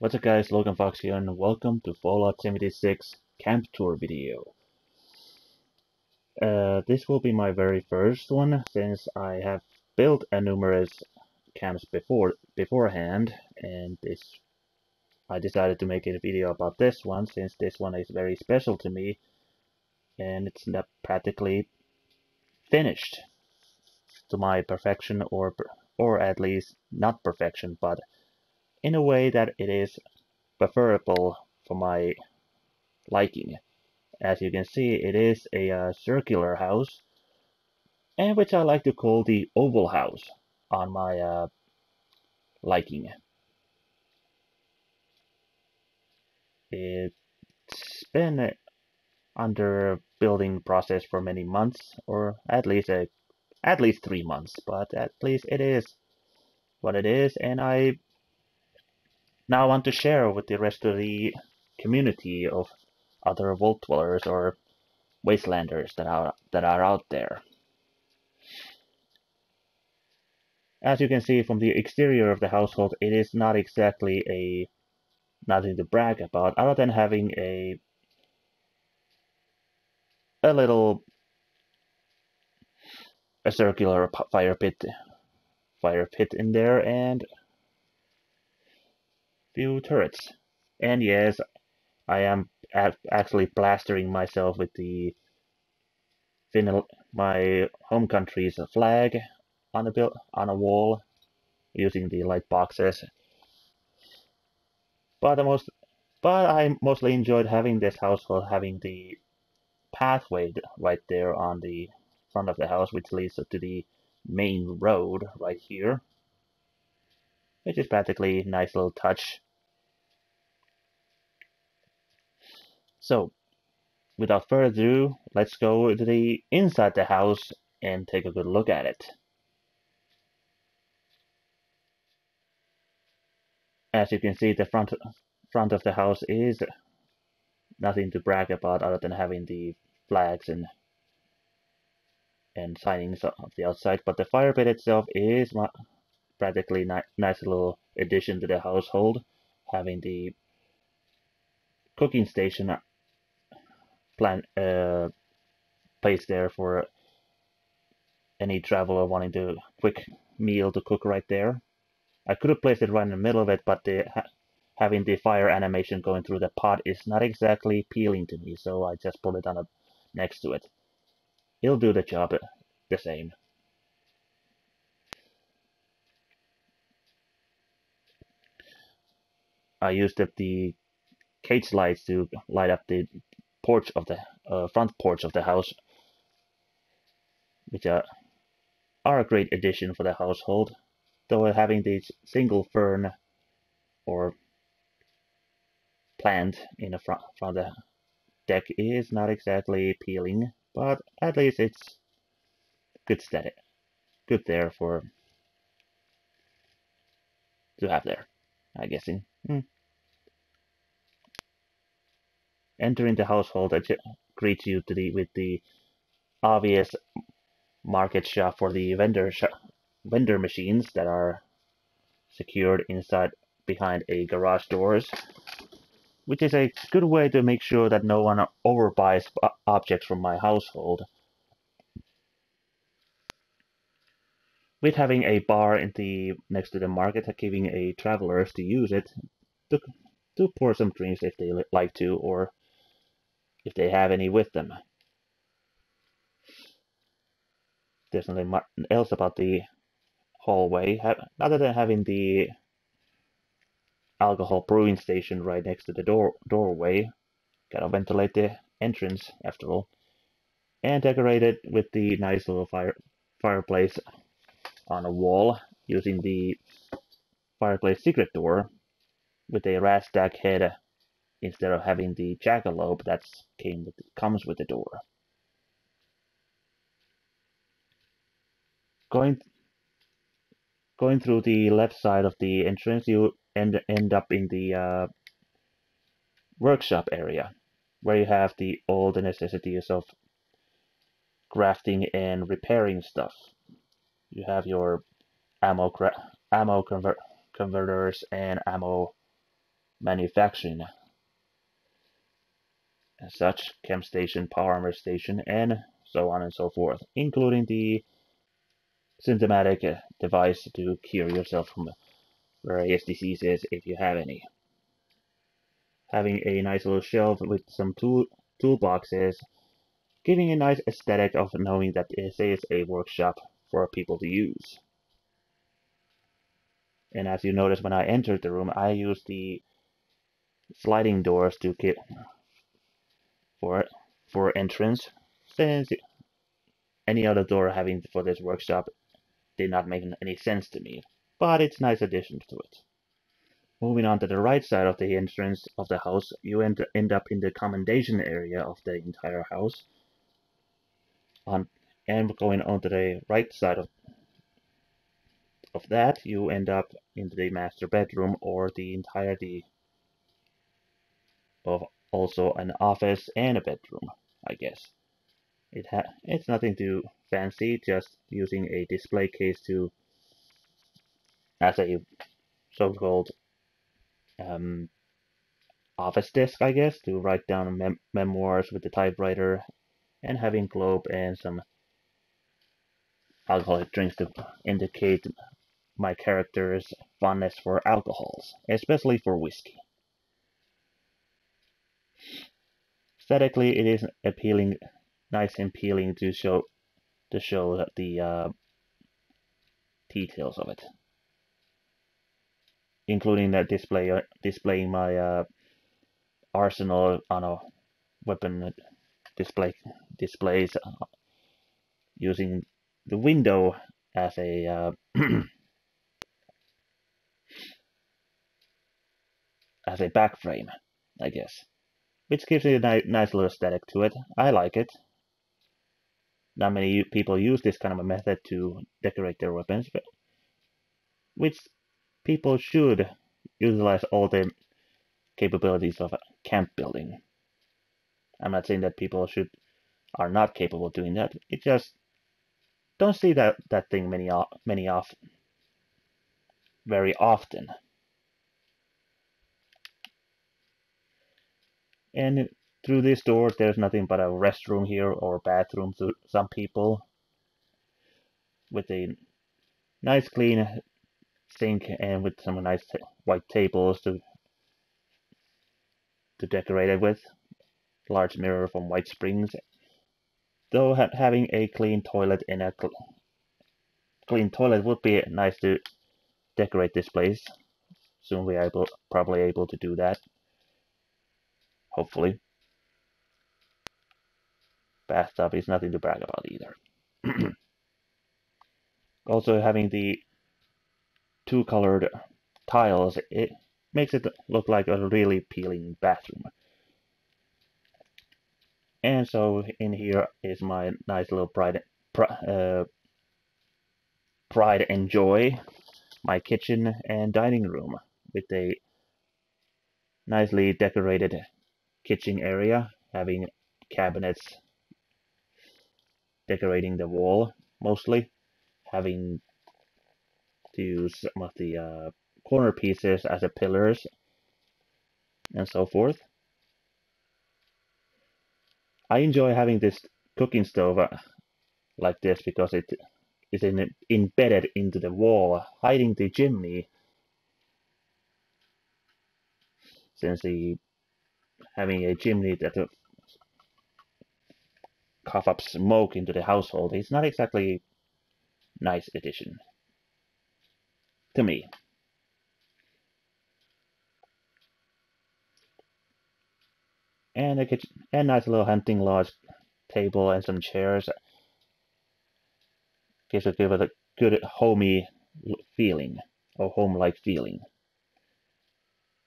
What's up guys, Logan Fox here and welcome to Fallout 76 camp tour video. This will be my very first one since I have built a numerous camps beforehand, and I decided to make a video about this one since this one is very special to me and it's not practically finished to my perfection, or at least not perfection, but in a way that it is preferable for my liking. As you can see, it is a circular house, and which I like to call the oval house on my liking. It's been under building process for many months, or at least 3 months, but at least it is what it is, and I now want to share with the rest of the community of other vault dwellers or wastelanders that are out there. As you can see from the exterior of the household, it is not exactly nothing to brag about, other than having a little circular fire pit in there and few turrets. And yes, I am actually plastering myself with my home country's flag on a wall using the light boxes. But I mostly enjoyed having this household having the pathway right there on the front of the house, which leads to the main road right here, which is practically a nice little touch. So, without further ado, let's go to the inside the house and take a good look at it. As you can see, the front of the house is nothing to brag about other than having the flags and signings of the outside, but the fire pit itself is practically nice little addition to the household, having the cooking station placed there for any traveler wanting to quick meal to cook right there. I could have placed it right in the middle of it, but having the fire animation going through the pot is not exactly appealing to me, so I just put it on next to it. It'll do the job the same. I used the cage lights to light up the porch of the front porch of the house, which are a great addition for the household, though having the single fern or plant in the front of the deck is not exactly appealing, but at least it's good there to have there, I'm guessing. Entering the household, it greets you with the obvious market shop for the vendor machines that are secured inside behind a garage doors, which is a good way to make sure that no one overbuys objects from my household. With having a bar next to the market, giving a travelers to use it to pour some drinks if they like to, or if they have any with them. There's nothing else about the hallway, other than having the alcohol brewing station right next to the doorway. Gotta ventilate the entrance after all. And decorated with the nice little fireplace on a wall, using the fireplace secret door with a rat stack head instead of having the jackalope that comes with the door. Going through the left side of the entrance, you end up in the workshop area, where you have all the necessities of crafting and repairing stuff. You have your ammo converters and ammo manufacturing and such, chem station, power armor station, and so on and so forth, including the symptomatic device to cure yourself from various diseases if you have any. Having a nice little shelf with some toolboxes, giving a nice aesthetic of knowing that this is a workshop for people to use. And as you notice, when I entered the room, I used the sliding doors to get for entrance, since any other door having for this workshop did not make any sense to me, but it's a nice addition to it. Moving on to the right side of the entrance of the house, you end up in the commendation area of the entire house. And going on to the right side of that, you end up in the master bedroom, or the entirety of also an office and a bedroom, I guess. It's nothing too fancy, just using a display case as a so-called office desk, I guess, to write down memoirs with the typewriter, and having globe and some alcoholic drinks to indicate my character's fondness for alcohols, especially for whiskey. Aesthetically, it is appealing, nice and appealing to show the details of it, including that displaying my arsenal on a weapon displays, using the window as a as a back frame, I guess, which gives it a nice little aesthetic to it. I like it. Not many people use this kind of a method to decorate their weapons, but which people should utilize all the capabilities of camp building. I'm not saying that people are not capable of doing that. It just don't see that thing very often. And through this door, there's nothing but a restroom here, or bathroom to some people, with a nice clean sink and with some nice white tables to decorate it with. Large mirror from White Springs. Though having a clean toilet and a clean toilet would be nice to decorate this place. Soon we are probably able to do that. Hopefully. Bathtub is nothing to brag about either. Also, having the two-colored tiles, it makes it look like a really appealing bathroom. And so in here is my nice little pride and joy, my kitchen and dining room, with a nicely decorated kitchen area, having cabinets decorating the wall, mostly, having to use some of the corner pieces as a pillars, and so forth. I enjoy having this cooking stove like this because it is embedded into the wall, hiding the chimney, since having a chimney that cough up smoke into the household is not exactly nice addition to me. And a kitchen, and nice little hunting lodge table and some chairs give it a good homey feeling, or home-like feeling.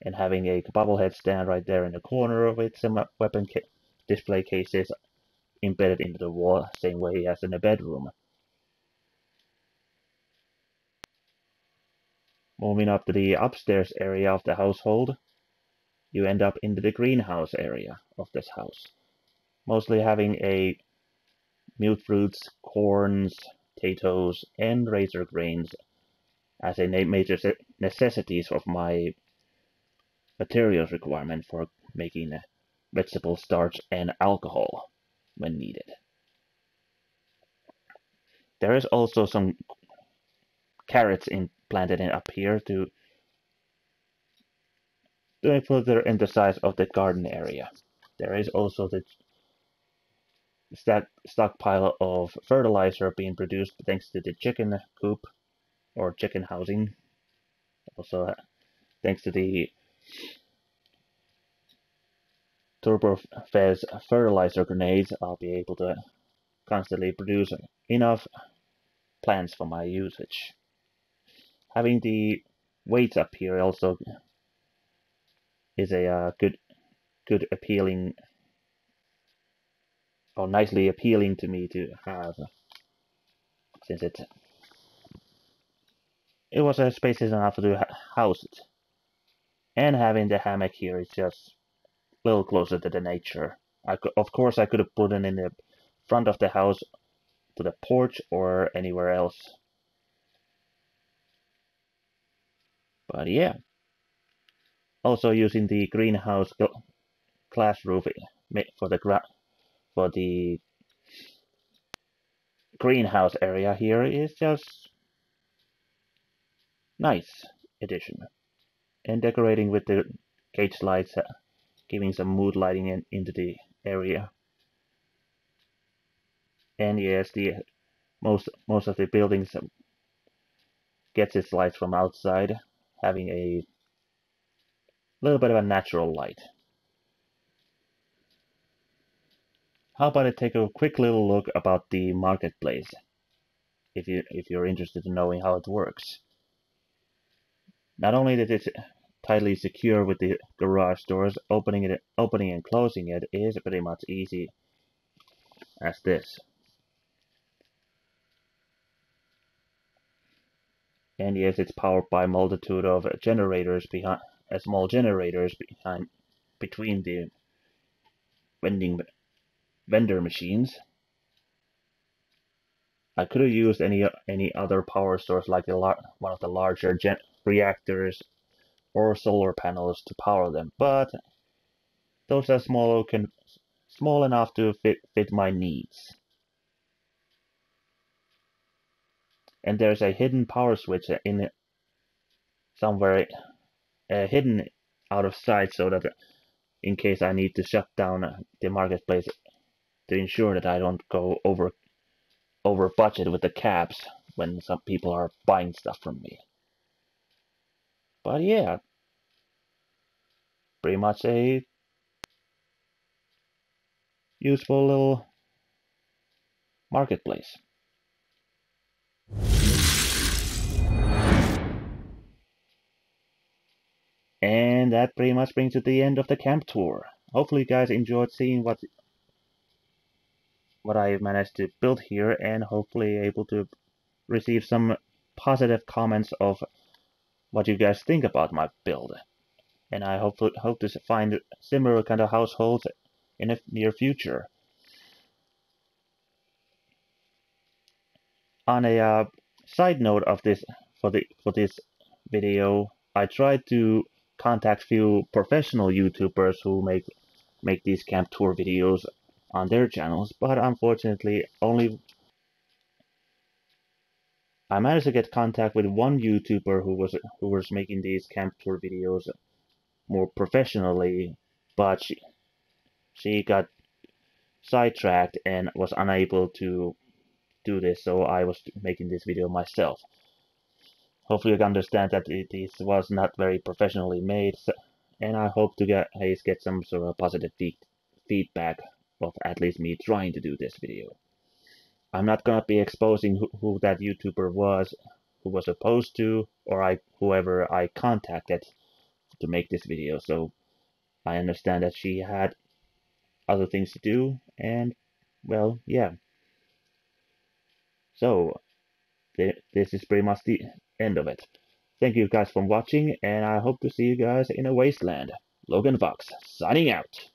And having a bobblehead stand right there in the corner with some weapon display cases embedded into the wall, same way as in the bedroom. Moving up to the upstairs area of the household, you end up into the greenhouse area of this house, mostly having a mute fruits, corns, potatoes, and razor grains as a major necessities of my materials requirement for making vegetable starch and alcohol when needed. There is also some carrots planted in up here to further in the size of the garden area. There is also the stockpile of fertilizer being produced thanks to the chicken coop or chicken housing. Also thanks to the turbo-fed fertilizer grenades, I'll be able to constantly produce enough plants for my usage. Having the weights up here also is a good appealing or nicely appealing to me to have, since it was a spacious enough to house it. And having the hammock here is just a little closer to the nature. Of course, I could have put it in the front of the house to the porch or anywhere else. But yeah. Also using the greenhouse glass roof for the greenhouse area here is just nice addition. And decorating with the cage lights, giving some mood lighting into the area. And yes, the most of the buildings gets its lights from outside, having a little bit of a natural light. How about I take a quick little look about the marketplace, if you're interested in knowing how it works. Not only that it's tightly secure with the garage doors, opening and closing it is pretty much easy as this. And yes, it's powered by a multitude of generators small generators between the vendor machines. I could have used any other power source like one of the larger reactors or solar panels to power them, but those are small enough to fit my needs. And there's a hidden power switch in somewhere hidden out of sight, so that in case I need to shut down the marketplace to ensure that I don't go over budget with the caps when some people are buying stuff from me. But yeah, pretty much a useful little marketplace. And that pretty much brings to the end of the camp tour. Hopefully you guys enjoyed seeing what I managed to build here, and hopefully able to receive some positive comments of what you guys think about my build. And I hope to find similar kind of households in the near future. On a side note of this, for this video, I tried to contact few professional YouTubers who make these camp tour videos on their channels, but unfortunately I managed to get contact with one YouTuber who was making these camp tour videos more professionally, but she got sidetracked and was unable to do this, so I was making this video myself. Hopefully you can understand that this was not very professionally made, and I hope to get some sort of positive feedback of at least me trying to do this video. I'm not gonna be exposing who that YouTuber was, who was supposed to, or whoever I contacted to make this video, so I understand that she had other things to do, and well, yeah. So this is pretty much the end of it. Thank you guys for watching, and I hope to see you guys in a wasteland. Logan Fox, signing out.